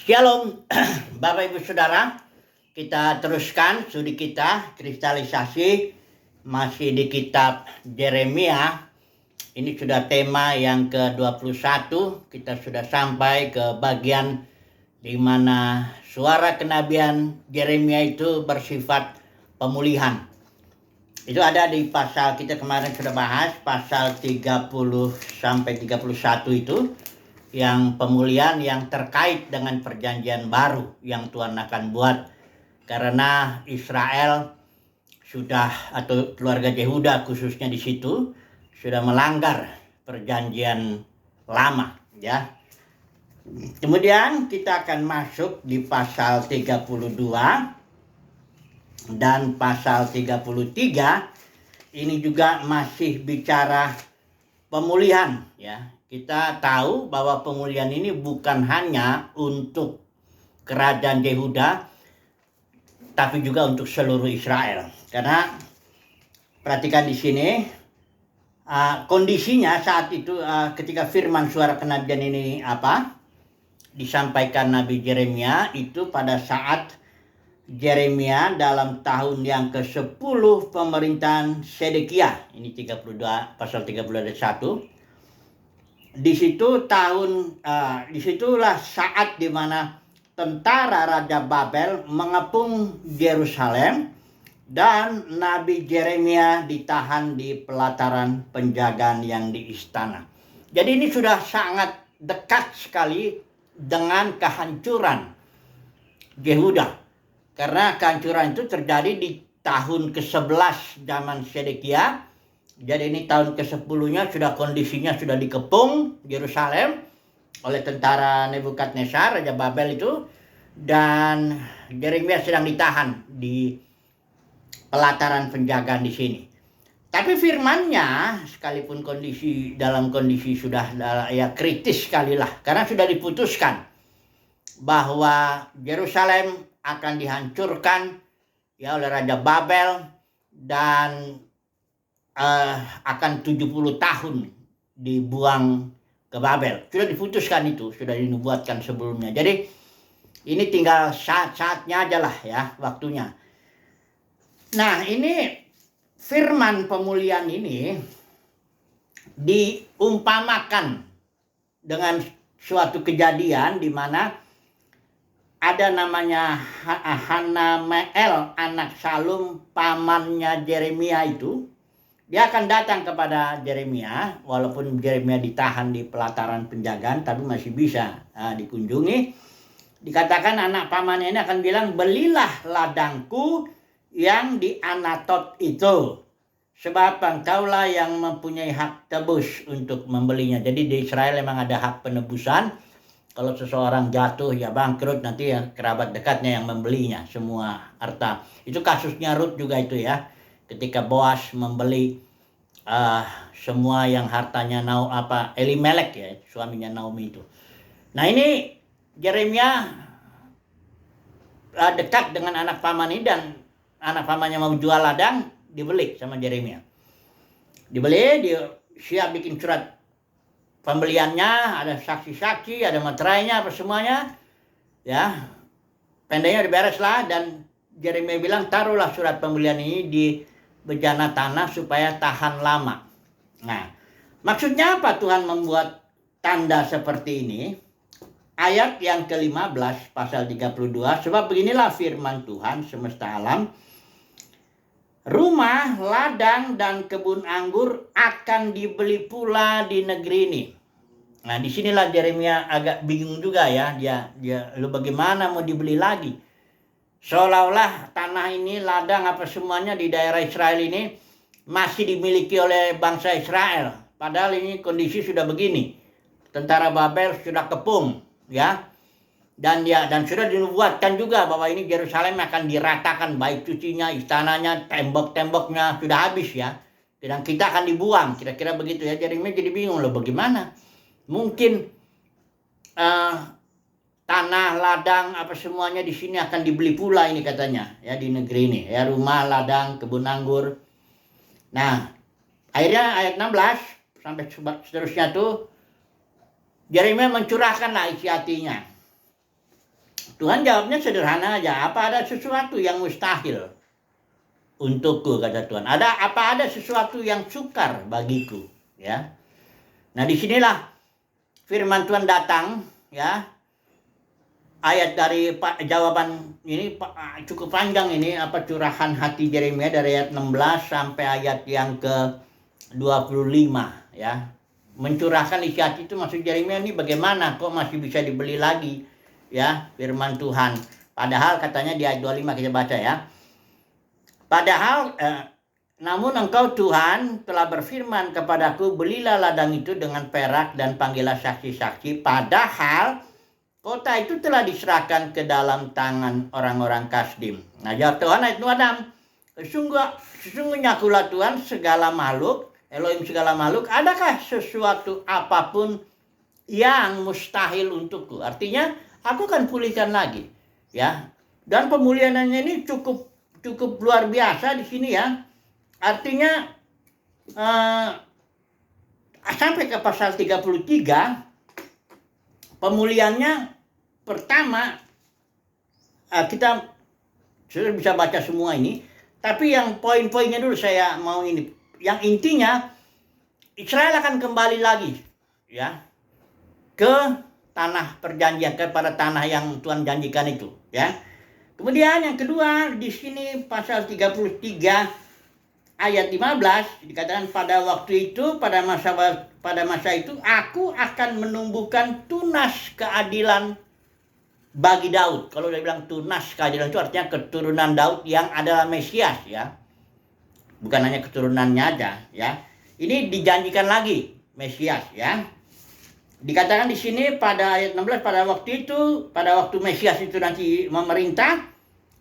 Shalom, Bapak Ibu Saudara. Kita teruskan studi kita kristalisasi masih di kitab Yeremia. Ini sudah tema yang ke-21. Kita sudah sampai ke bagian di mana suara kenabian Yeremia itu bersifat pemulihan. Itu ada di pasal, kita kemarin sudah bahas pasal 30 sampai 31 itu, yang pemulihan yang terkait dengan perjanjian baru yang Tuhan akan buat. Karena Israel sudah, atau keluarga Yehuda khususnya di situ, sudah melanggar perjanjian lama, ya. Kemudian kita akan masuk di pasal 32 dan pasal 33. Ini juga masih bicara pemulihan, ya. Kita tahu bahwa pemulihan ini bukan hanya untuk kerajaan Yehuda, tapi juga untuk seluruh Israel. Karena perhatikan di sini, kondisinya saat itu ketika firman suara kenabian ini disampaikan Nabi Yeremia, itu pada saat Yeremia dalam tahun yang ke-10 pemerintahan Sedekia. Ini 32 pasal 32 ayat 1. Disitulah saat dimana tentara Raja Babel mengepung Yerusalem dan Nabi Yeremia ditahan di pelataran penjagaan yang di istana. Jadi ini sudah sangat dekat sekali dengan kehancuran Yehuda. Karena kehancuran itu terjadi di tahun ke-11 zaman Sedekia. Jadi ini tahun ke-10-nya kondisinya sudah dikepung Yerusalem oleh tentara Nebukadnezar, Raja Babel itu. Dan Yeremia sedang ditahan di pelataran penjagaan di sini. Tapi firman-Nya, sekalipun dalam kondisi sudah kritis sekali lah. Karena sudah diputuskan bahwa Yerusalem akan dihancurkan ya oleh Raja Babel dan akan 70 tahun dibuang ke Babel. Sudah diputuskan itu, sudah dinubuatkan sebelumnya. Jadi ini tinggal saat-saatnya aja lah ya, waktunya. Nah, ini firman pemulihan ini diumpamakan dengan suatu kejadian di mana ada namanya Hanameel, anak Salum, pamannya Yeremia itu. Dia akan datang kepada Yeremia, walaupun Yeremia ditahan di pelataran penjagaan, tapi masih bisa dikunjungi. Dikatakan anak pamannya ini akan bilang, belilah ladangku yang di Anatot itu, sebab engkaulah yang mempunyai hak tebus untuk membelinya. Jadi di Israel memang ada hak penebusan. Kalau seseorang jatuh ya bangkrut, nanti ya kerabat dekatnya yang membelinya semua harta. Itu kasusnya Rut juga itu ya. Ketika Boas membeli semua yang hartanya Elimelek ya, suaminya Naomi itu. Nah ini Yeremia dekat dengan anak paman ini, dan anak pamannya mau jual ladang, dibeli sama Yeremia. Dibeli, dia siap bikin surat pembeliannya, ada saksi-saksi, ada materainya, apa semuanya. Ya, pendeknya diberes lah, dan Yeremia bilang taruhlah surat pembelian ini di bejana tanah supaya tahan lama. Nah, maksudnya apa Tuhan membuat tanda seperti ini? Ayat yang ke-15 pasal 32, sebab beginilah firman Tuhan semesta alam, rumah, ladang, dan kebun anggur akan dibeli pula di negeri ini. Nah, disinilah Yeremia agak bingung juga ya. Dia bagaimana mau dibeli lagi? Seolah-olah tanah ini, ladang apa semuanya di daerah Israel ini masih dimiliki oleh bangsa Israel. Padahal ini kondisi sudah begini. Tentara Babel sudah kepung, ya. Dan sudah dinubuatkan juga bahwa ini Yerusalem akan diratakan, baik cucinya, istananya, tembok-temboknya sudah habis ya. Dan kita akan dibuang, kira-kira begitu ya. Jadi bingung loh, bagaimana mungkin tanah, ladang, apa semuanya di sini akan dibeli pula ini katanya ya, di negeri ini ya, rumah, ladang, kebun anggur. Nah, akhirnya ayat 16 sampai seterusnya tuh Yeremia mencurahkanlah isi hatinya. Tuhan jawabnya sederhana aja, apa ada sesuatu yang mustahil untukku, kata Tuhan. Apa ada sesuatu yang sukar bagiku, ya. Nah, disinilah firman Tuhan datang, ya. Ayat dari jawaban ini cukup panjang ini, curahan hati Yeremia dari ayat 16 sampai ayat yang ke-25, ya. Mencurahkan isi hati itu maksud Yeremia ini bagaimana kok masih bisa dibeli lagi, ya, firman Tuhan. Padahal katanya di ayat 25 kita baca, ya. Padahal namun engkau Tuhan telah berfirman kepadaku, belilah ladang itu dengan perak dan panggillah saksi-saksi. Padahal kota itu telah diserahkan ke dalam tangan orang-orang Kasdim. Nah, jawab Tuhan ayat 26, sesungguhnya akulah Tuhan segala makhluk, Elohim segala makhluk, adakah sesuatu apapun yang mustahil untukku? Artinya, aku akan pulihkan lagi, ya. Dan pemulihannya ini cukup luar biasa di sini, ya. Artinya sampai ke pasal 33 pemulihannya pertama, kita sudah bisa baca semua ini, tapi yang poin-poinnya dulu saya mau ini. Yang intinya Israel akan kembali lagi, ya, ke tanah perjanjian, kepada tanah yang Tuhan janjikan itu, ya. Kemudian yang kedua di sini pasal 33 ayat 15 dikatakan, pada waktu itu, pada masa itu aku akan menumbuhkan tunas keadilan bagi Daud. Kalau dia bilang tunas keadilan itu artinya keturunan Daud yang adalah Mesias, ya. Bukan hanya keturunannya aja, ya. Ini dijanjikan lagi Mesias, ya. Dikatakan di sini pada ayat 16, pada waktu Mesias itu nanti memerintah,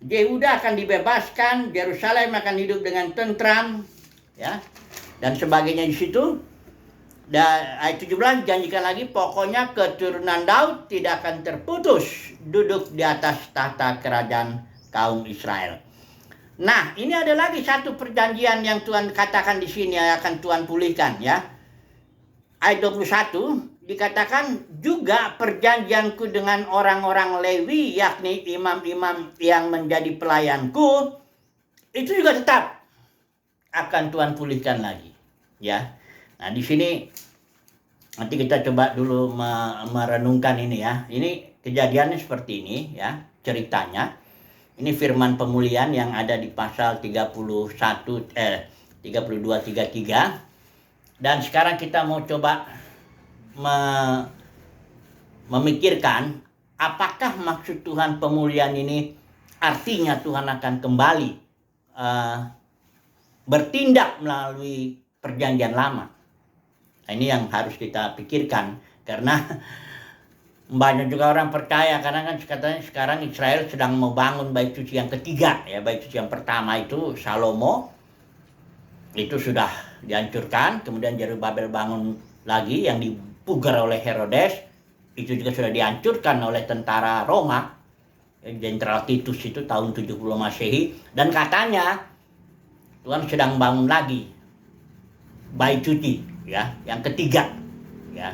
Yehuda akan dibebaskan, Yerusalem akan hidup dengan tentram, ya. Dan sebagainya di situ. Dan ayat 17 janjikan lagi, pokoknya keturunan Daud tidak akan terputus duduk di atas tahta kerajaan kaum Israel. Nah, ini ada lagi satu perjanjian yang Tuhan katakan di sini akan Tuhan pulihkan, ya. Ayat 21 dikatakan juga perjanjianku dengan orang-orang Lewi, yakni imam-imam yang menjadi pelayanku, itu juga tetap akan Tuhan pulihkan lagi, ya. Nah, di sini nanti kita coba dulu merenungkan ini, ya. Ini kejadiannya seperti ini, ya, ceritanya. Ini firman pemulihan yang ada di pasal 32, 33. Dan sekarang kita mau coba memikirkan apakah maksud Tuhan pemulihan ini artinya Tuhan akan kembali bertindak melalui perjanjian lama. Nah, ini yang harus kita pikirkan, karena banyak juga orang percaya, karena kan katanya sekarang Israel sedang membangun bait suci yang ketiga, ya. Bait suci yang pertama itu Salomo itu sudah dihancurkan, kemudian Zerubabel bangun lagi yang dipugar oleh Herodes, itu juga sudah dihancurkan oleh tentara Roma, Jenderal Titus itu tahun 70 Masehi, dan katanya Tuhan sedang bangun lagi bait suci, ya, yang ketiga, ya.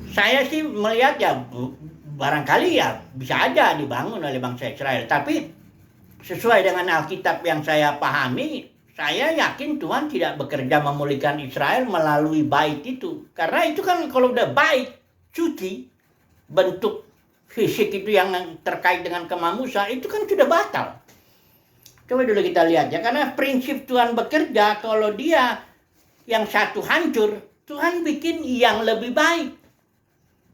Saya sih melihat, ya, barangkali ya bisa aja dibangun oleh bangsa Israel, tapi sesuai dengan Alkitab yang saya pahami, saya yakin Tuhan tidak bekerja memulihkan Israel melalui bait itu, karena itu kan kalau udah bait suci, bentuk fisik itu yang terkait dengan kemah Musa itu kan sudah batal. Coba dulu kita lihat, ya, karena prinsip Tuhan bekerja, kalau dia yang satu hancur, Tuhan bikin yang lebih baik.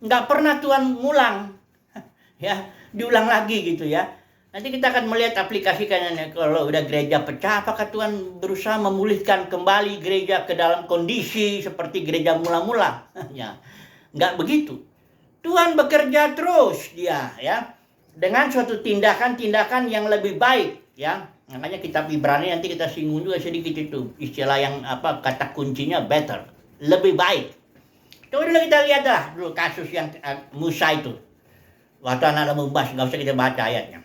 Nggak pernah Tuhan ngulang, ya, diulang lagi gitu, ya. Nanti kita akan melihat aplikasikannya. Kalau udah gereja pecah, apakah Tuhan berusaha memulihkan kembali gereja ke dalam kondisi seperti gereja mula-mula? Ya, nggak begitu. Tuhan bekerja terus dia, ya, dengan suatu tindakan-tindakan yang lebih baik, ya. Makanya kitab Ibrani nanti kita singgung juga sedikit itu, istilah yang kata kuncinya better, lebih baik. Coba dulu kita lihat lah dulu kasus yang Musa itu. Waktu anak membahas, nggak usah kita baca ayatnya.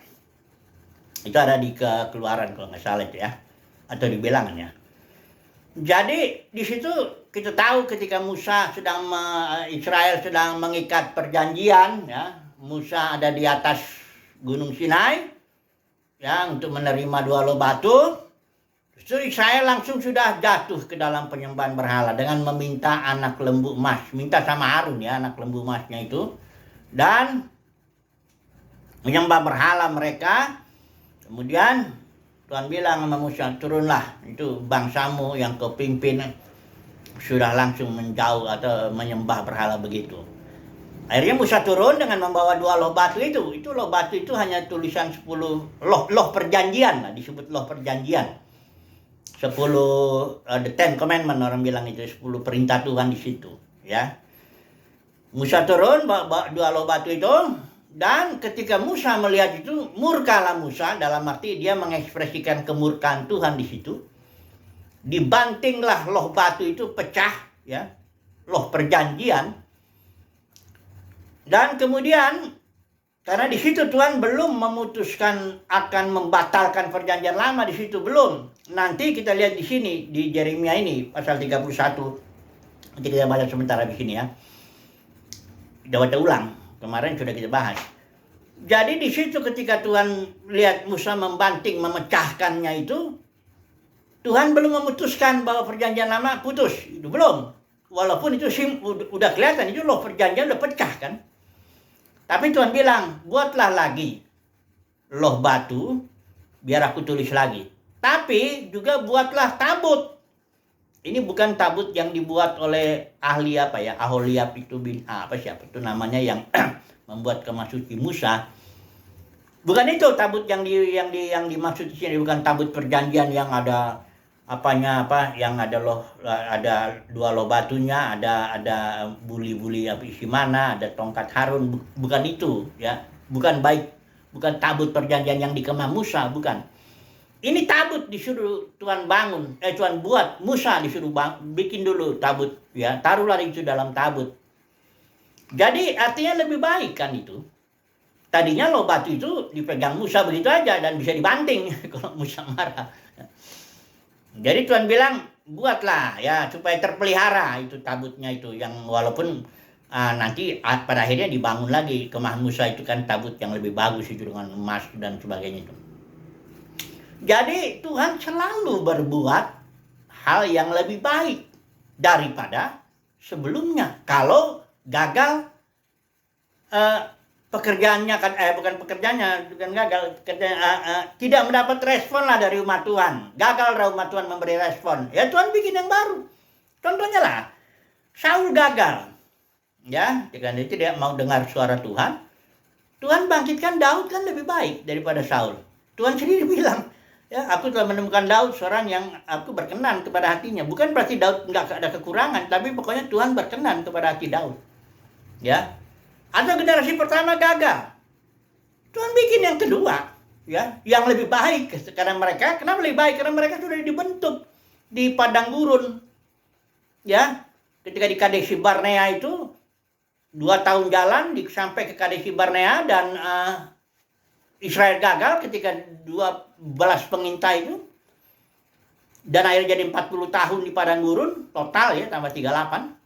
Itu ada di Keluaran kalau nggak salah itu, ya, atau di Bilangan, ya. Jadi di situ kita tahu ketika Musa Israel sedang mengikat perjanjian, ya, Musa ada di atas Gunung Sinai ya untuk menerima 2 loh batu. Justru Israel langsung sudah jatuh ke dalam penyembahan berhala dengan meminta anak lembu emas. Minta sama Harun ya anak lembu emasnya itu. Dan menyembah berhala mereka. Kemudian Tuhan bilang sama Musa, turunlah, itu bangsamu yang kau pimpin sudah langsung menjauh atau menyembah berhala begitu. Akhirnya Musa turun dengan membawa 2 loh batu itu. Itu loh batu itu hanya tulisan 10 loh perjanjian lah, disebut loh perjanjian. 10 the 10 commandment orang bilang itu, 10 perintah Tuhan di situ, ya. Musa turun bawa 2 loh batu itu, dan ketika Musa melihat itu, murkalah Musa, dalam arti dia mengekspresikan kemurkaan Tuhan di situ. Dibantinglah loh batu itu, pecah, ya. Loh perjanjian. Dan kemudian karena di situ Tuhan belum memutuskan akan membatalkan perjanjian lama, di situ belum. Nanti kita lihat di sini di Yeremia ini pasal 31. Nanti kita baca sementara di sini ya. Kita baca ulang. Kemarin sudah kita bahas. Jadi di situ ketika Tuhan lihat Musa membanting, memecahkannya itu, Tuhan belum memutuskan bahwa perjanjian lama putus. Itu belum. Walaupun itu udah kelihatan itu loh perjanjian udah pecah kan. Tapi Tuhan bilang, buatlah lagi loh batu, biar aku tulis lagi. Tapi juga buatlah tabut. Ini bukan tabut yang dibuat oleh ahli apa ya, Aholiab itu siapa itu namanya yang membuat kemah suci Musa. Bukan itu tabut yang dimaksud di sini, bukan tabut perjanjian yang ada yang ada 2 loh batunya, ada buli-buli apa isi mana, ada tongkat Harun, bukan itu ya. Bukan tabut perjanjian yang di kemah Musa, bukan. Ini tabut disuruh Tuhan bangun, Tuhan buat, Musa disuruh bikin dulu tabut ya, taruhlah itu dalam tabut. Jadi artinya lebih baik kan itu. Tadinya loh batu itu dipegang Musa begitu aja dan bisa dibanting kalau Musa marah. Jadi Tuhan bilang, buatlah ya supaya terpelihara itu tabutnya itu, yang walaupun nanti pada akhirnya dibangun lagi kemah Musa itu kan tabut yang lebih bagus itu dengan emas dan sebagainya itu. Jadi Tuhan selalu berbuat hal yang lebih baik daripada sebelumnya. Kalau gagal pekerjaannya kan bukan gagal, tidak mendapat respon lah dari umat Tuhan. Gagal lah umat Tuhan memberi respon. Ya Tuhan bikin yang baru. Contohnya lah, Saul gagal. Ya, karena dia tidak mau dengar suara Tuhan. Tuhan bangkitkan Daud kan lebih baik daripada Saul. Tuhan sendiri bilang, ya, aku telah menemukan Daud seorang yang aku berkenan kepada hatinya. Bukan berarti Daud nggak ada kekurangan, tapi pokoknya Tuhan berkenan kepada hati Daud. Ya. Atau generasi pertama gagal, Tuhan bikin yang kedua, ya, yang lebih baik. Karena mereka, kenapa lebih baik? Karena mereka sudah dibentuk di padang gurun, ya. Ketika di Kadesi Barnea itu 2 tahun jalan sampai ke Kadesi Barnea, dan Israel gagal ketika 12 pengintai itu, dan akhirnya jadi 40 tahun di padang gurun total ya, tambah 38.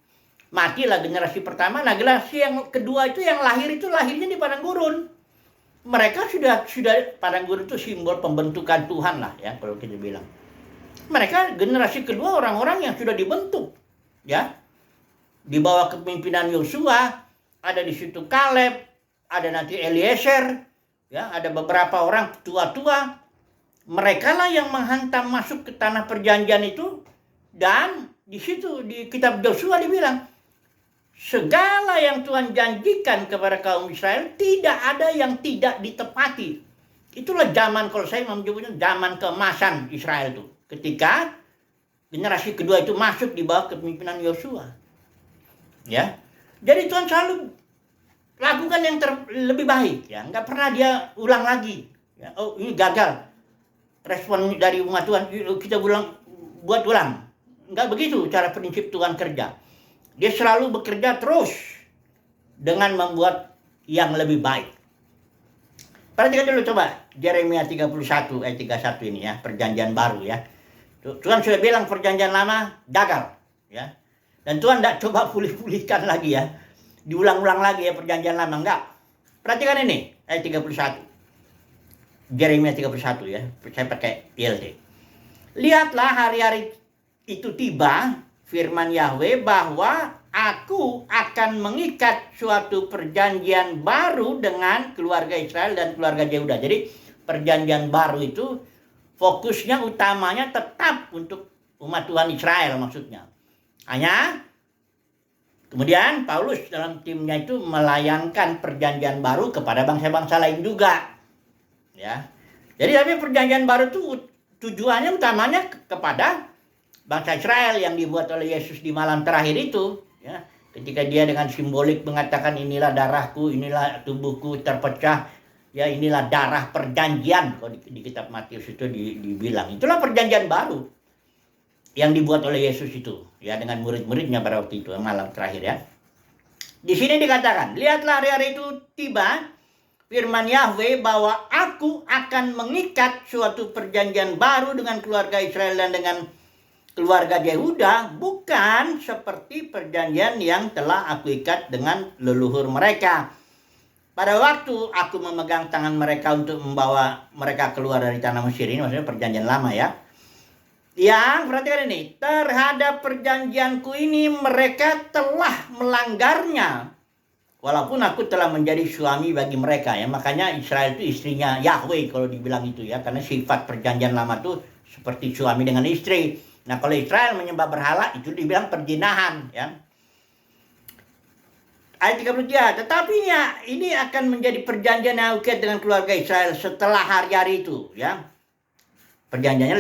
Matilah generasi pertama. Nah, generasi yang kedua itu yang lahirnya di padang gurun. Mereka sudah padang gurun itu simbol pembentukan Tuhan lah ya, kalau kita bilang. Mereka generasi kedua orang-orang yang sudah dibentuk ya. Di bawah kepemimpinan Yosua, ada di situ Kaleb, ada nanti Eliezer, ya, ada beberapa orang tua-tua. Mereka lah yang menghantam masuk ke tanah perjanjian itu, dan di situ di kitab Yosua dibilang, segala yang Tuhan janjikan kepada kaum Israel tidak ada yang tidak ditepati. Itulah zaman, kalau saya menyebutnya zaman keemasan Israel itu. Ketika generasi kedua itu masuk di bawah kepemimpinan Yosua. Ya. Jadi Tuhan selalu lakukan yang lebih baik ya. Enggak pernah dia ulang lagi. Ya. Oh, ini gagal. Respon dari umat Tuhan, kita buat ulang. Enggak begitu cara prinsip Tuhan kerja. Dia selalu bekerja terus dengan membuat yang lebih baik. Perhatikan dulu coba Yeremia 31 ayat 31 ini ya, perjanjian baru ya. Tuhan sudah bilang perjanjian lama gagal ya. Dan Tuhan tidak coba pulih-pulihkan lagi ya. Diulang-ulang lagi ya perjanjian lama, enggak. Perhatikan ini, ayat 31. Yeremia 31 ya, saya pakai ILD. Lihatlah hari-hari itu tiba, firman Yahweh, bahwa aku akan mengikat suatu perjanjian baru dengan keluarga Israel dan keluarga Yehuda. Jadi perjanjian baru itu fokusnya utamanya tetap untuk umat Tuhan Israel maksudnya. Hanya kemudian Paulus dalam timnya itu melayangkan perjanjian baru kepada bangsa-bangsa lain juga. Ya. Jadi tapi perjanjian baru itu tujuannya utamanya kepada bangsa Israel yang dibuat oleh Yesus di malam terakhir itu, ya. Ketika dia dengan simbolik mengatakan inilah darahku, inilah tubuhku terpecah, ya inilah darah perjanjian. Kalau di kitab Matius itu dibilang, itulah perjanjian baru yang dibuat oleh Yesus itu, ya, dengan murid-muridnya pada waktu itu malam terakhir, ya. Di sini dikatakan, lihatlah hari-hari itu tiba, firman Yahweh, bahwa aku akan mengikat suatu perjanjian baru dengan keluarga Israel dan dengan keluarga Yehuda, bukan seperti perjanjian yang telah aku ikat dengan leluhur mereka. Pada waktu aku memegang tangan mereka untuk membawa mereka keluar dari tanah Mesir, ini maksudnya perjanjian lama, ya. Yang, perhatikan ini, terhadap perjanjianku ini mereka telah melanggarnya. Walaupun aku telah menjadi suami bagi mereka, ya. Makanya Israel itu istrinya Yahweh kalau dibilang itu, ya. Karena sifat perjanjian lama itu seperti suami dengan istri. Nah, kalau Israel menyembah berhala itu dibilang perzinahan, ya. Ayat 33, tetapi ya ini akan menjadi perjanjian yang uket dengan keluarga Israel setelah hari-hari itu, ya. Perjanjiannya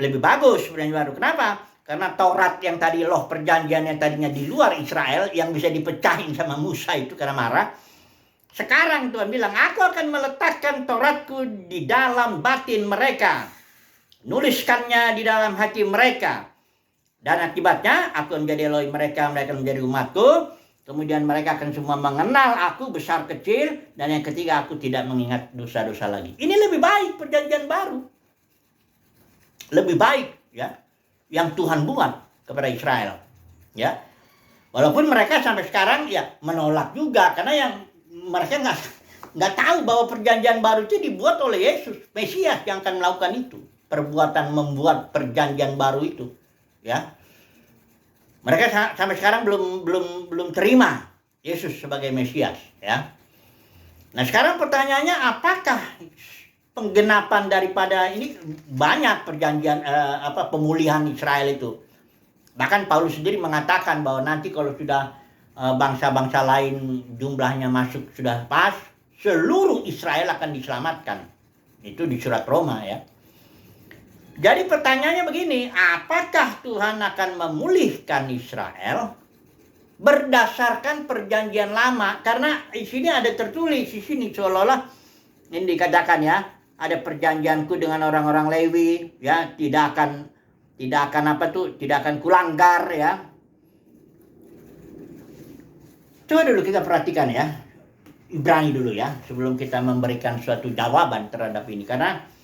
lebih bagus perjanjian baru. Kenapa? Karena Taurat yang tadi, loh perjanjian yang tadinya di luar Israel yang bisa dipecahin sama Musa itu karena marah. Sekarang Tuhan bilang, aku akan meletakkan Tauratku di dalam batin mereka, nuliskannya di dalam hati mereka, dan akibatnya aku menjadi Elohim mereka, mereka menjadi umatku. Kemudian mereka akan semua mengenal aku besar kecil, dan yang ketiga aku tidak mengingat dosa-dosa lagi. Ini lebih baik perjanjian baru. Lebih baik, ya, yang Tuhan buat kepada Israel, ya. Walaupun mereka sampai sekarang ya menolak juga, karena yang mereka nggak tahu bahwa perjanjian baru itu dibuat oleh Yesus, Mesias yang akan melakukan itu, perbuatan membuat perjanjian baru itu, ya. Mereka sampai sekarang belum terima Yesus sebagai Mesias, ya. Nah, sekarang pertanyaannya, apakah penggenapan daripada ini? Banyak perjanjian pemulihan Israel itu. Bahkan Paulus sendiri mengatakan bahwa nanti kalau sudah bangsa-bangsa lain jumlahnya masuk sudah pas, seluruh Israel akan diselamatkan. Itu di surat Roma, ya. Jadi pertanyaannya begini, apakah Tuhan akan memulihkan Israel berdasarkan perjanjian lama? Karena di sini ada tertulis di sini seolah-olah ini dikatakan, ya, ada perjanjianku dengan orang-orang Lewi, ya, tidak akan kulanggar, ya. Coba dulu kita perhatikan, ya, Ibrani dulu, ya, sebelum kita memberikan suatu jawaban terhadap ini, karena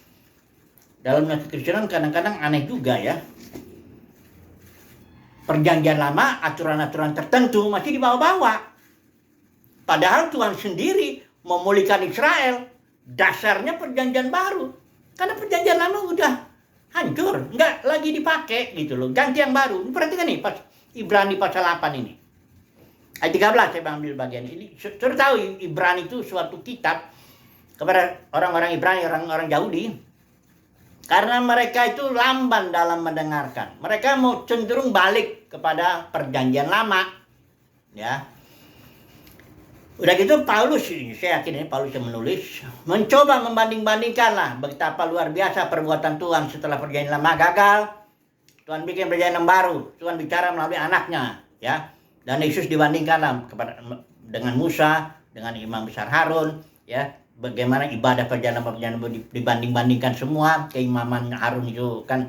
dalam kekristenan kadang-kadang aneh juga, ya. Perjanjian lama, aturan-aturan tertentu masih dibawa-bawa. Padahal Tuhan sendiri memulihkan Israel, dasarnya perjanjian baru. Karena perjanjian lama udah hancur, nggak lagi dipakai gitu loh, ganti yang baru. Perhatikan nih, pas Ibrani pasal 8 ini. Ayat 13 saya ambil bagian ini. Sudah tahu Ibrani itu suatu kitab kepada orang-orang Ibrani, orang-orang Yahudi. Karena mereka itu lamban dalam mendengarkan. Mereka mau cenderung balik kepada perjanjian lama, ya. Udah gitu Paulus, saya yakin ini Paulus yang menulis, mencoba membanding-bandingkan lah betapa luar biasa perbuatan Tuhan setelah perjanjian lama gagal. Tuhan bikin perjanjian yang baru. Tuhan bicara melalui anaknya, ya. Dan Yesus dibandingkan lah dengan Musa, dengan Imam Besar Harun, ya. Bagaimana ibadah perjalanan dibanding-bandingkan semua. Keimaman Harun itu kan,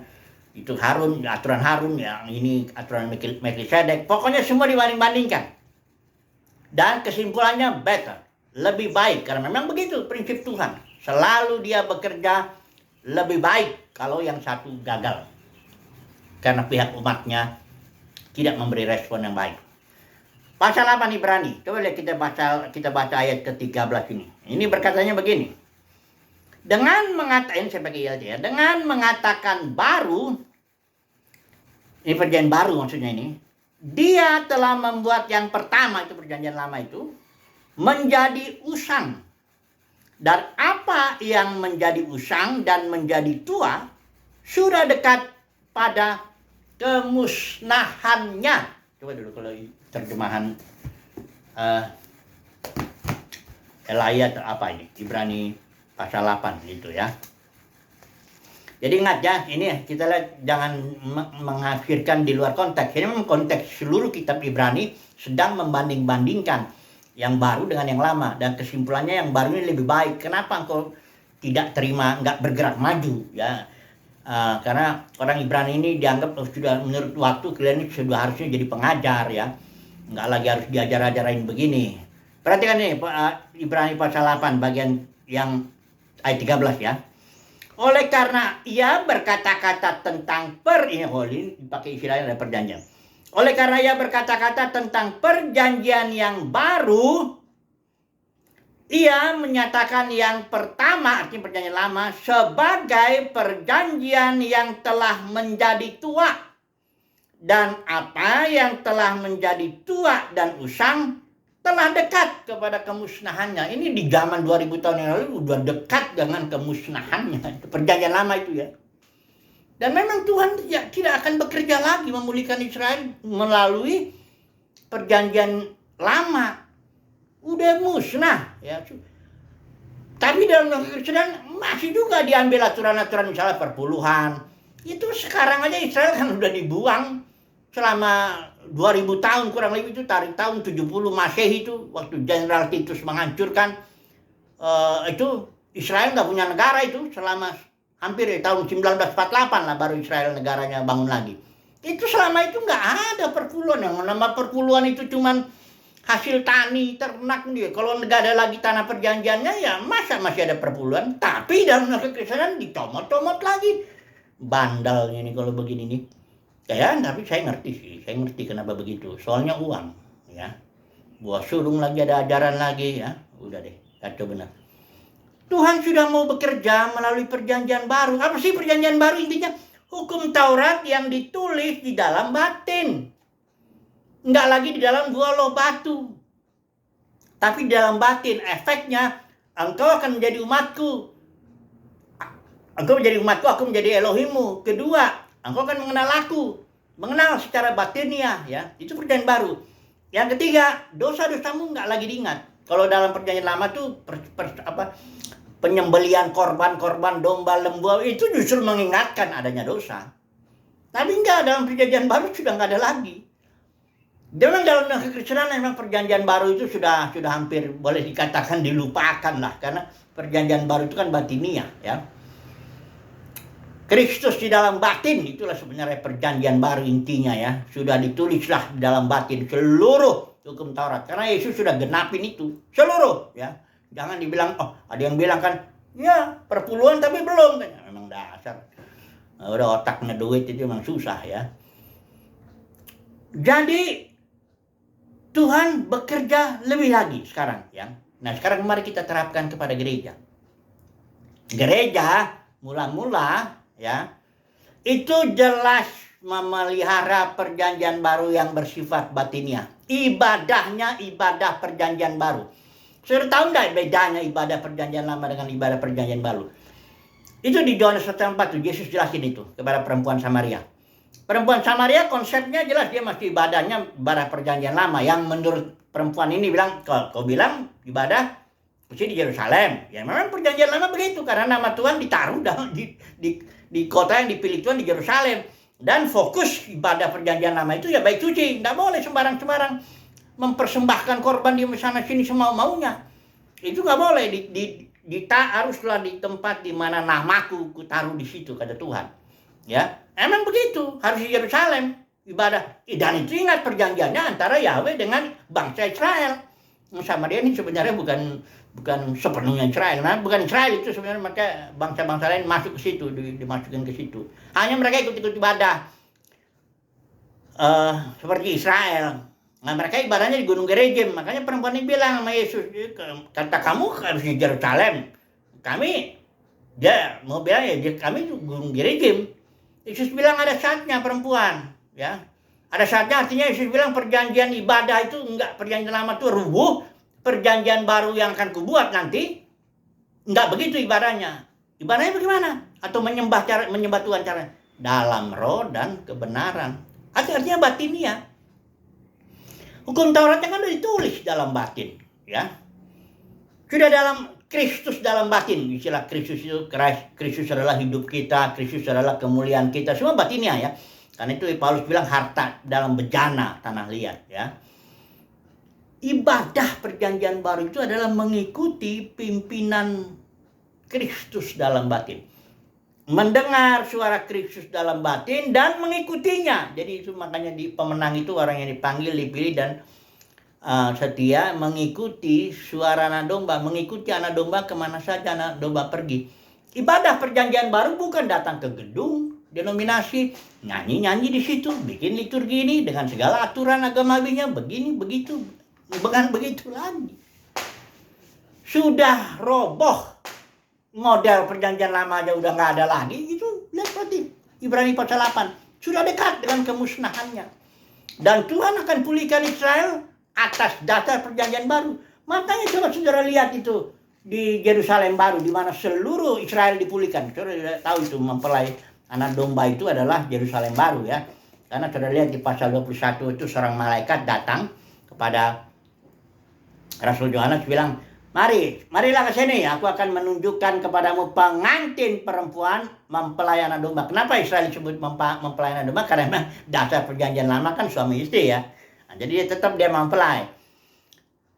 itu Harun, aturan Harun, yang ini aturan Melkisedek. Pokoknya semua dibanding-bandingkan. Dan kesimpulannya better, lebih baik. Karena memang begitu prinsip Tuhan. Selalu dia bekerja lebih baik kalau yang satu gagal. Karena pihak umatnya tidak memberi respon yang baik. Pasal 8 Ibrani. Coba lihat kita baca ayat ke-13 ini. Ini berkatanya begini. Dengan mengatakan, saya pakai ya, dengan mengatakan baru, ini perjanjian baru maksudnya ini, dia telah membuat yang pertama, itu perjanjian lama itu, menjadi usang. Dan apa yang menjadi usang dan menjadi tua, sudah dekat pada kemusnahannya. Coba dulu kalau terjemahan Elia atau apa ini, Ibrani pasal 8 gitu ya. Jadi ingat ya, ini kita lihat jangan mengakhirkan di luar konteks. Ini memang konteks seluruh kitab Ibrani sedang membanding-bandingkan yang baru dengan yang lama. Dan kesimpulannya yang baru ini lebih baik. Kenapa engkau tidak terima, nggak bergerak maju ya? Karena orang Ibrani ini dianggap sudah menurut waktu kalian ini sudah harusnya jadi pengajar ya. Nggak lagi harus diajar-ajarain begini. Perhatikan nih Ibrani pasal 8 bagian yang ayat 13 ya. Oleh karena ia berkata-kata tentang ini dipakai istilahnya ada perjanjian. Oleh karena ia berkata-kata tentang perjanjian yang baru, ia menyatakan yang pertama, artinya perjanjian lama, sebagai perjanjian yang telah menjadi tua. Dan apa yang telah menjadi tua dan usang telah dekat kepada kemusnahannya. Ini di zaman 2000 tahun yang lalu udah dekat dengan kemusnahannya. Perjanjian lama itu ya. Dan memang Tuhan tidak akan bekerja lagi memulihkan Israel melalui perjanjian lama. Udah musnah ya. Tapi dalam Kristen masih juga diambil aturan-aturan misalnya perpuluhan. Itu sekarang aja Israel kan udah dibuang selama 2000 tahun kurang lebih itu dari tahun 70 Masehi itu waktu Jenderal Titus menghancurkan itu Israel nggak punya negara itu selama hampir tahun 1948 lah baru Israel negaranya bangun lagi. Itu selama itu nggak ada perpuluhan. Yang nama perpuluhan itu cuman hasil tani, ternak dia. Kalau nggak ada lagi tanah perjanjiannya ya masa masih ada perpuluhan. Tapi dalam kekristenan dicomot-comot lagi. Bandalnya nih kalau begini nih. Ya, tapi saya ngerti sih. Saya ngerti kenapa begitu. Soalnya uang ya. Buah sulung lagi ada ajaran lagi ya. Udah deh, kacau benar. Tuhan sudah mau bekerja melalui perjanjian baru. Apa sih perjanjian baru intinya? Hukum Taurat yang ditulis di dalam batin. Enggak lagi di dalam dua loh batu. Tapi di dalam batin. Efeknya, engkau akan menjadi umatku. Engkau menjadi umatku, aku menjadi Elohimmu. Kedua, engkau akan mengenal aku. Mengenal secara batinnya. Ya, itu perjanjian baru. Yang ketiga, dosa-dosamu enggak lagi diingat. Kalau dalam perjanjian lama tuh penyembelian korban-korban domba lembu itu justru mengingatkan adanya dosa. Tapi enggak, dalam perjanjian baru sudah enggak ada lagi. Memang dalam kekristenan memang perjanjian baru itu sudah hampir boleh dikatakan dilupakan lah. Karena perjanjian baru itu kan batiniah ya. Kristus di dalam batin itulah sebenarnya perjanjian baru intinya ya. Sudah ditulislah di dalam batin seluruh hukum Taurat. Karena Yesus sudah genapin itu seluruh ya. Jangan dibilang, ada yang bilang kan, ya perpuluhan tapi belum. Memang dasar. Udah otaknya duit itu memang susah ya. Jadi, Tuhan bekerja lebih lagi sekarang ya. Nah sekarang mari kita terapkan kepada gereja. Gereja mula-mula ya, itu jelas memelihara perjanjian baru yang bersifat batiniah. Ibadahnya ibadah perjanjian baru. Sudah tahu enggak bedanya ibadah perjanjian lama dengan ibadah perjanjian baru? Itu di Yohanes 4 tuh Yesus jelasin itu kepada perempuan Samaria. Perempuan Samaria konsepnya jelas dia masih ibadahnya ibadah perjanjian lama. Yang menurut perempuan ini bilang, kau bilang ibadah mesti di Yerusalem. Ya memang perjanjian lama begitu karena nama Tuhan ditaruh di kota yang dipilih Tuhan di Yerusalem. Dan fokus ibadah perjanjian lama itu ya baik suci, nggak boleh sembarang-sembarang mempersembahkan korban di sana sini semau-maunya. Itu nggak boleh. Haruslah di tempat di mana namaku kutaruh di situ kata Tuhan. Ya, emang begitu. Harus di Yerusalem ibadah. Dan itu ingat perjanjiannya antara Yahweh dengan bangsa Israel. Samaria ini sebenarnya bukan sepenuhnya Israel. Nah, bukan Israel itu sebenarnya, maka bangsa-bangsa lain masuk ke situ, dimasukin ke situ. Hanya mereka ikut-ikut ibadah seperti Israel. Nah, mereka ibadahnya di Gunung Gerizim. Makanya perempuan ini bilang sama Yesus, kata kamu harus di Yerusalem. Kami, dia mau bilang ya, kami di Gunung Gerizim. Yesus bilang ada saatnya perempuan, ya. Ada saatnya, artinya Yesus bilang perjanjian ibadah itu enggak, perjanjian lama itu rubuh, perjanjian baru yang akan kubuat nanti, enggak begitu ibadahnya. Ibadahnya bagaimana? Atau menyembah Tuhan cara dalam roh dan kebenaran. Artinya batinia. Hukum Tauratnya kan sudah ditulis dalam batin, ya. Sudah dalam Kristus dalam batin. Istilah Kristus itu, Kristus adalah hidup kita, Kristus adalah kemuliaan kita, semua batinnya, ya. Karena itu Paulus bilang harta dalam bejana tanah liat, ya. Ibadah perjanjian baru itu adalah mengikuti pimpinan Kristus dalam batin. Mendengar suara Kristus dalam batin dan mengikutinya. Jadi itu makanya di pemenang itu orang yang dipanggil, dipilih dan setia mengikuti suara anak domba, mengikuti anak domba kemana saja anak domba pergi. Ibadah perjanjian baru bukan datang ke gedung denominasi, nyanyi-nyanyi di situ, bikin liturgi ini dengan segala aturan agamawinya, begini, begitu, bukan begitu lagi. Sudah roboh. Model perjanjian lama aja udah nggak ada lagi, itu lihat berarti Ibrani pasal 8 sudah dekat dengan kemusnahannya, dan Tuhan akan pulihkan Israel atas dasar perjanjian baru. Makanya coba saudara lihat itu di Yerusalem baru, di mana seluruh Israel dipulihkan. Saudara tahu itu mempelai anak domba itu adalah Yerusalem baru, ya, karena saudara lihat di pasal 21 itu seorang malaikat datang kepada Rasul Yohanes bilang, marilah ke sini, aku akan menunjukkan kepadamu pengantin perempuan mempelai anak domba. Kenapa Israel disebut mempelai anak domba? Karena memang dasar perjanjian lama kan suami istri, ya. Nah, jadi dia mempelai.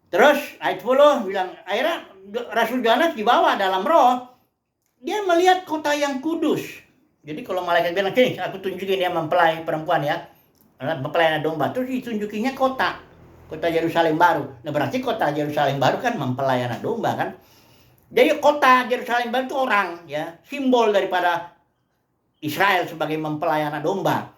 Terus ayat 10 bilang, akhirnya Rasul Yohanes dibawa dalam roh, dia melihat kota yang kudus. Jadi kalau malaikat bilang, sini aku tunjukin dia mempelai perempuan, ya, mempelai anak domba, terus ditunjukinya kota Yerusalem baru. Nah, berarti kota Yerusalem baru kan mempelai anak domba, kan. Jadi kota Yerusalem baru itu orang, ya, simbol daripada Israel sebagai mempelai anak domba.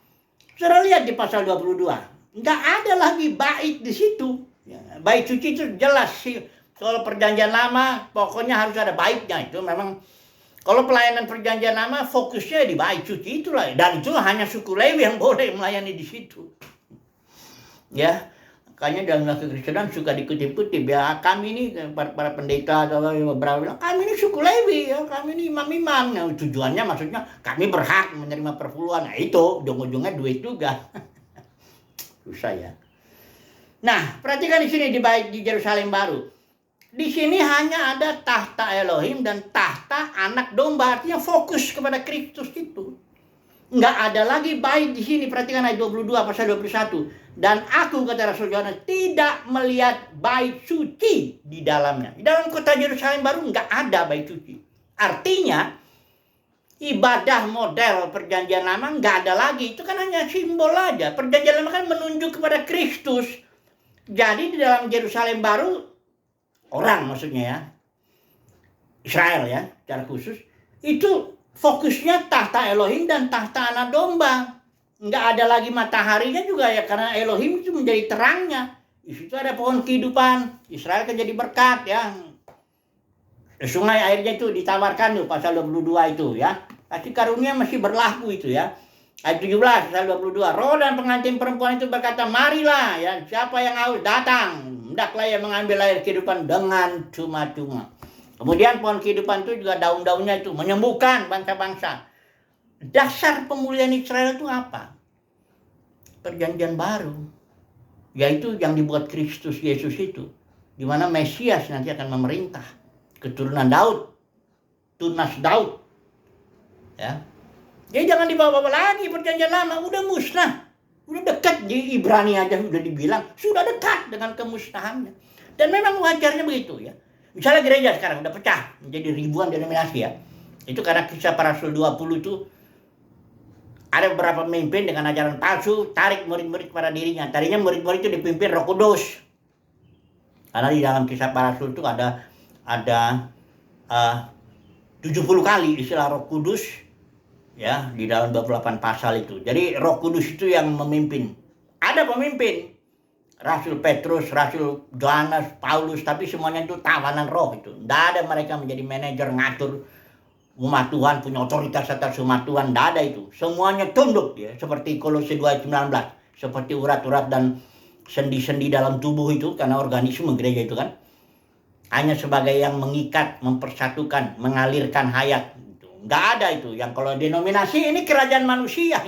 Saudara lihat di pasal 22, nggak ada lagi bait di situ, ya. Bait suci itu jelas sih. Soal perjanjian lama pokoknya harus ada baitnya. Itu memang kalau pelayanan perjanjian lama fokusnya di bait suci itulah, dan itu hanya suku Lewi yang boleh melayani di situ, ya. Makanya dalam kekristenan suka dikutip-kutip, ya, kami ini para pendeta atau beberapa bilang kami ini suku Lewi, ya, kami ini imam-imam. Nah, tujuannya maksudnya kami berhak menerima perpuluhan. Nah, itu ujung-ujungnya duit juga. Susah, ya. Nah, perhatikan di sini di bait di Yerusalem baru. Di sini hanya ada tahta Elohim dan tahta anak domba, artinya fokus kepada Kristus itu. Nggak ada lagi bait di sini. Perhatikan ayat 22 pasal 21. Dan aku, kata Rasul Yohanes, tidak melihat bait suci di dalamnya. Di dalam kota Yerusalem baru nggak ada bait suci. Artinya ibadah model perjanjian lama nggak ada lagi. Itu kan hanya simbol aja. Perjanjian lama kan menunjuk kepada Kristus. Jadi di dalam Yerusalem baru, orang maksudnya, ya, Israel, ya, secara khusus, itu fokusnya tahta Elohim dan tahta anak domba. Nggak ada lagi mataharinya juga, ya, karena Elohim itu menjadi terangnya. Di situ ada pohon kehidupan. Israel kan jadi berkat, ya. Sungai airnya itu ditawarkan tuh pasal 22 itu, ya. Kasih karunia masih berlaku itu, ya. Ayat 17 pasal 22. Roh dan pengantin perempuan itu berkata, marilah, ya, siapa yang haus datang, hendaklah yang mengambil air kehidupan dengan cuma-cuma. Kemudian pohon kehidupan itu juga daun-daunnya itu menyembuhkan bangsa-bangsa. Dasar pemulihan Israel itu apa? Perjanjian baru, yaitu yang dibuat Kristus Yesus itu, di mana Mesias nanti akan memerintah, keturunan Daud, tunas Daud, ya. Jadi jangan dibawa-bawa lagi perjanjian lama, udah musnah, udah dekat. Di Ibrani aja sudah dibilang sudah dekat dengan kemusnahannya, dan memang wajarnya begitu, ya. Misalnya gereja sekarang udah pecah menjadi ribuan denominasi, ya. Itu karena Kisah Para Rasul 20 itu ada beberapa pemimpin dengan ajaran palsu, tarik murid-murid kepada dirinya. Tadinya murid-murid itu dipimpin Roh Kudus. Karena di dalam Kisah Para Rasul itu ada 70 kali istilah Roh Kudus, ya, di dalam 28 pasal itu. Jadi Roh Kudus itu yang memimpin. Ada pemimpin. Rasul Petrus, Rasul Yohanes, Paulus, tapi semuanya itu tawanan roh itu. Tidak ada mereka menjadi manajer ngatur umat Tuhan, punya otoritas atas umat Tuhan. Tidak ada itu. Semuanya tunduk ya, seperti Kolose 2:19, seperti urat-urat dan sendi-sendi dalam tubuh itu, karena organisme gereja itu kan. Hanya sebagai yang mengikat, mempersatukan, mengalirkan hayat. Nggak ada itu. Yang kalau denominasi ini kerajaan manusia.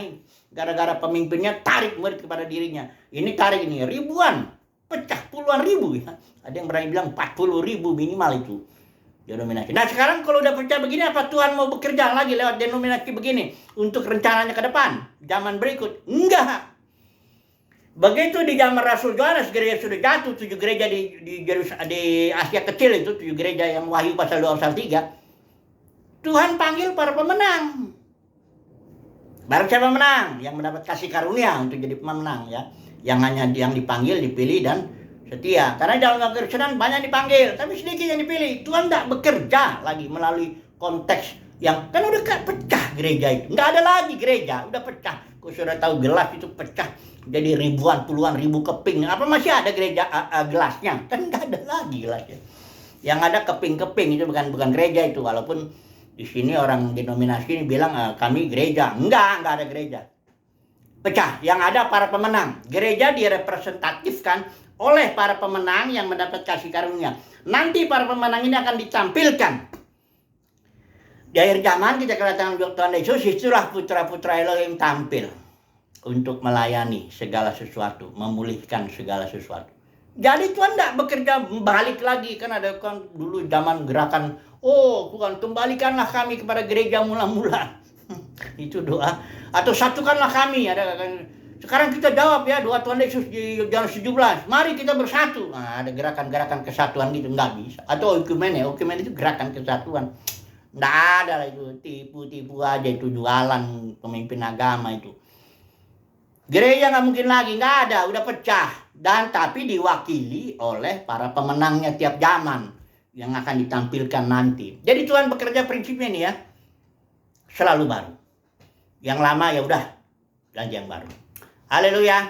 Gara-gara pemimpinnya tarik murid kepada dirinya. Ini tarik ini ribuan. Pecah puluhan ribu. Ya. Ada yang berani bilang 40.000 minimal itu. Denominasi. Nah sekarang kalau udah pecah begini, apa Tuhan mau bekerja lagi lewat denominasi begini? Untuk rencananya ke depan. Zaman berikut. Enggak. Begitu di zaman Rasul Yohanes, gereja sudah jatuh. 7 gereja di Asia Kecil itu. 7 gereja yang Wahyu pasal 2 pasal 3. Tuhan panggil para pemenang. Baru siapa menang? Yang mendapat kasih karunia untuk jadi pemenang ya. Yang dipanggil, dipilih dan setia. Karena dalam kekristenan banyak dipanggil, tapi sedikit yang dipilih. Tuhan tidak bekerja lagi melalui konteks yang kan udah pecah gereja itu. Nggak ada lagi gereja, udah pecah. Kau sudah tahu gelas itu pecah jadi ribuan, puluhan ribu keping. Apa masih ada gereja gelasnya? Kan nggak ada lagi gelasnya. Yang ada keping-keping itu bukan gereja itu, walaupun di sini orang denominasi ini bilang kami gereja. Enggak ada gereja. Pecah. Yang ada para pemenang. Gereja direpresentatifkan oleh para pemenang yang mendapat kasih karunia. Nanti para pemenang ini akan ditampilkan. Di akhir zaman kita kedatangan Tuhan Yesus, itulah putra-putra Elohim tampil untuk melayani segala sesuatu, memulihkan segala sesuatu. Jadi Tuhan tidak bekerja balik lagi. Kan ada kan dulu zaman gerakan, oh Tuhan kembalikanlah kami kepada gereja mula-mula. Itu doa. Atau satukanlah kami. Ada kan. Sekarang kita jawab ya doa Tuhan Yesus di Yohanes 17. Mari kita bersatu. Nah, ada gerakan-gerakan kesatuan gitu. Nggak bisa. Atau oikumene. Oikumene itu gerakan kesatuan. Nggak ada lah itu. Tipu-tipu aja itu jualan pemimpin agama itu. Gereja nggak mungkin lagi. Nggak ada. Udah pecah. Dan tapi diwakili oleh para pemenangnya tiap zaman yang akan ditampilkan nanti. Jadi Tuhan bekerja prinsipnya ini ya, selalu baru. Yang lama ya udah, dan yang baru. Haleluya.